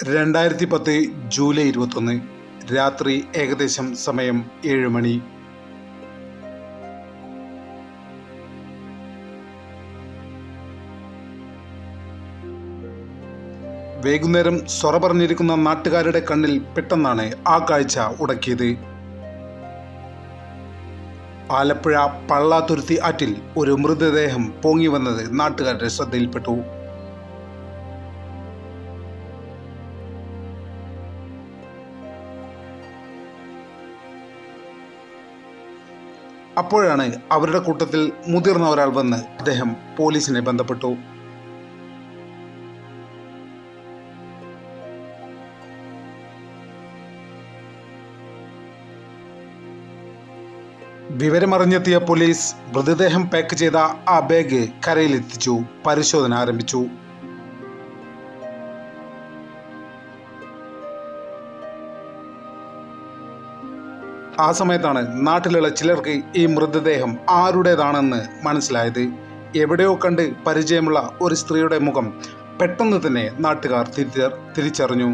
2010 July 21 രാത്രി ഏകദേശം സമയം 7 മണി. വൈകുന്നേരം സൊറ പറഞ്ഞിരിക്കുന്ന നാട്ടുകാരുടെ കണ്ണിൽ പെട്ടെന്നാണ് ആ കാഴ്ച ഉടക്കിയത്. ആലപ്പുഴ പള്ളാത്തുരുത്തി ആറ്റിൽ ഒരു മൃതദേഹം പൊങ്ങി വന്നത് നാട്ടുകാരുടെ ശ്രദ്ധയിൽപ്പെട്ടു. അപ്പോഴാണ് അവരുടെ കൂട്ടത്തിൽ മുതിർന്ന ഒരാൾ വന്ന് അദ്ദേഹം പോലീസിനെ ബന്ധപ്പെട്ടു. വിവരമറിഞ്ഞെത്തിയ പോലീസ് മൃതദേഹം പാക്ക് ചെയ്ത ആ ബാഗ് കരയിലെത്തിച്ചു പരിശോധന ആരംഭിച്ചു. ആ സമയത്താണ് നാട്ടിലുള്ള ചിലർക്ക് ഈ മൃതദേഹം ആരുടേതാണെന്ന് മനസ്സിലായത്. എവിടെയോ കണ്ട് പരിചയമുള്ള ഒരു സ്ത്രീയുടെ മുഖം പെട്ടെന്ന് തന്നെ നാട്ടുകാർ തിരിച്ചറിഞ്ഞു.